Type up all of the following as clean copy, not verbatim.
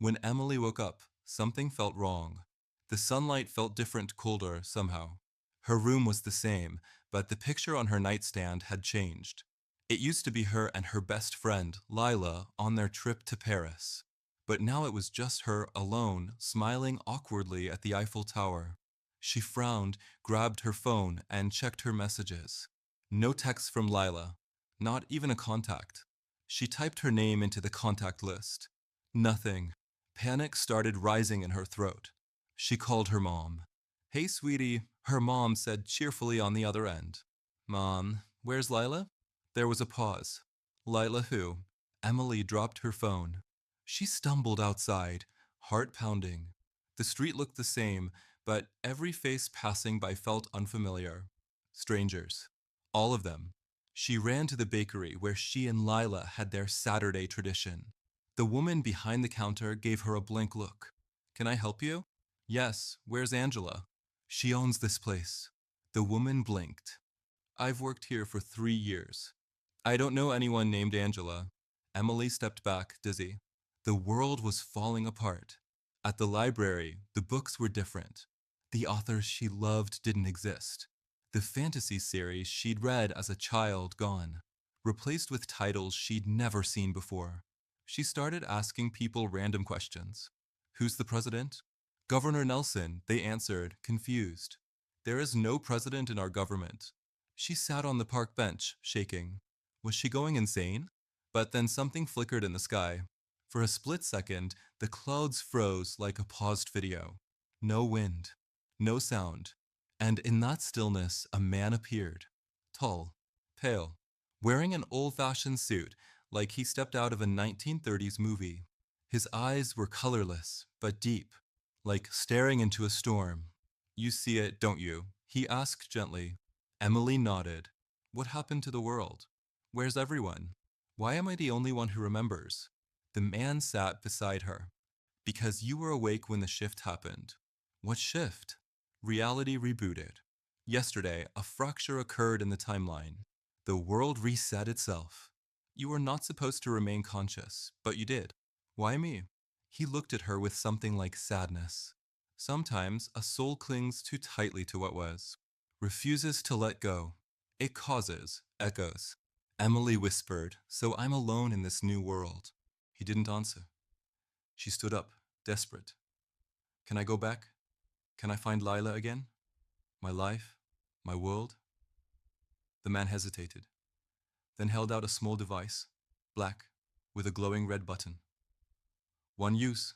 When Emily woke up, something felt wrong. The sunlight felt different, colder, somehow. Her room was the same, but the picture on her nightstand had changed. It used to be her and her best friend, Lila, on their trip to Paris. But now it was just her, alone, smiling awkwardly at the Eiffel Tower. She frowned, grabbed her phone, and checked her messages. No text from Lila. Not even a contact. She typed her name into the contact list. Nothing. Panic started rising in her throat. She called her mom. "Hey, sweetie," her mom said cheerfully on the other end. "Mom, where's Lila?" There was a pause. "Lila who?" Emily dropped her phone. She stumbled outside, heart pounding. The street looked the same, but every face passing by felt unfamiliar. Strangers. All of them. She ran to the bakery where she and Lila had their Saturday tradition. The woman behind the counter gave her a blank look. "Can I help you?" "Yes, where's Angela?" "She owns this place." The woman blinked. "I've worked here for 3 years. I don't know anyone named Angela." Emily stepped back, dizzy. The world was falling apart. At the library, the books were different. The authors she loved didn't exist. The fantasy series she'd read as a child gone, replaced with titles she'd never seen before. She started asking people random questions. "Who's the president?" "Governor Nelson," they answered, confused. "There is no president in our government." She sat on the park bench, shaking. Was she going insane? But then something flickered in the sky. For a split second, the clouds froze like a paused video. No wind, no sound. And in that stillness, a man appeared. Tall, pale, wearing an old-fashioned suit, like he stepped out of a 1930s movie. His eyes were colorless, but deep, like staring into a storm. "You see it, don't you?" he asked gently. Emily nodded. "What happened to the world? Where's everyone? Why am I the only one who remembers?" The man sat beside her. "Because you were awake when the shift happened." "What shift?" Reality rebooted. Yesterday, a fracture occurred in the timeline. The world reset itself. You were not supposed to remain conscious, but you did. "Why me?" He looked at her with something like sadness. Sometimes a soul clings too tightly to what was, refuses to let go. It causes echoes. Emily whispered, "So I'm alone in this new world." He didn't answer. She stood up, desperate. "Can I go back? Can I find Lila again? My life? My world?" The man hesitated, then held out a small device, black, with a glowing red button. "One use.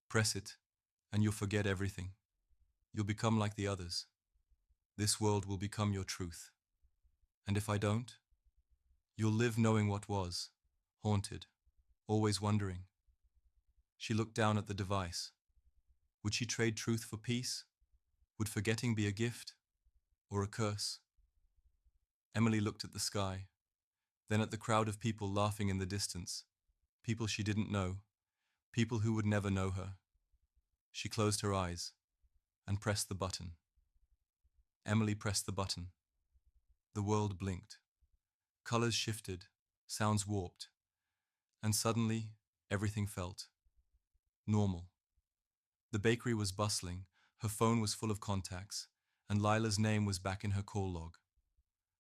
Press it, and you'll forget everything. You'll become like the others. This world will become your truth. And if I don't, you'll live knowing what was, haunted, always wondering." She looked down at the device. Would she trade truth for peace? Would forgetting be a gift or a curse? Emily looked at the sky, then at the crowd of people laughing in the distance, people she didn't know, people who would never know her. She closed her eyes and pressed the button. Emily pressed the button. The world blinked. Colors shifted, sounds warped, and suddenly everything felt normal. The bakery was bustling, her phone was full of contacts, and Lila's name was back in her call log.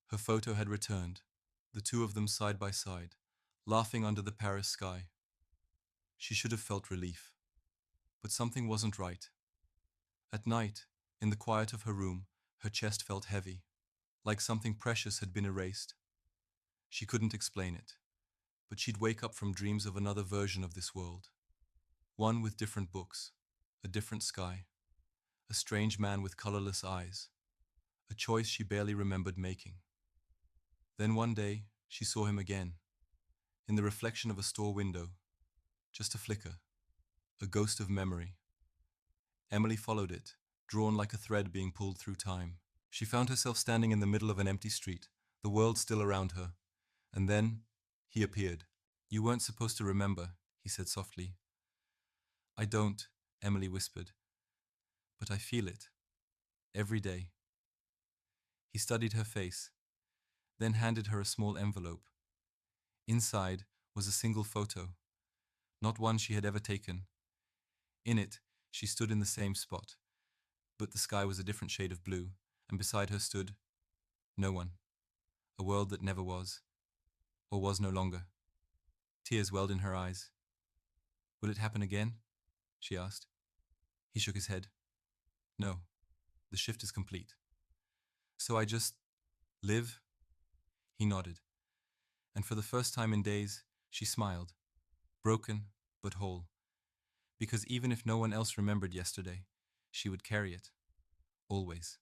Her photo had returned, the two of them side by side, laughing under the Paris sky. She should have felt relief. But something wasn't right. At night, in the quiet of her room, her chest felt heavy, like something precious had been erased. She couldn't explain it, but she'd wake up from dreams of another version of this world. One with different books, a different sky, a strange man with colorless eyes, a choice she barely remembered making. Then one day, she saw him again, in the reflection of a store window, just a flicker, a ghost of memory. Emily followed it, drawn like a thread being pulled through time. She found herself standing in the middle of an empty street, the world still around her. And then, he appeared. "You weren't supposed to remember," he said softly. "I don't," Emily whispered, "but I feel it. Every day." He studied her face, then handed her a small envelope. Inside was a single photo, not one she had ever taken, In it, she stood in the same spot, but the sky was a different shade of blue, and beside her stood no one, a world that never was, or was no longer. Tears welled in her eyes. Will it happen again? She asked. He shook his head. No, the shift is complete. So I just live? He nodded, and for the first time in days, she smiled, broken but whole, because even if no one else remembered yesterday, she would carry it, always.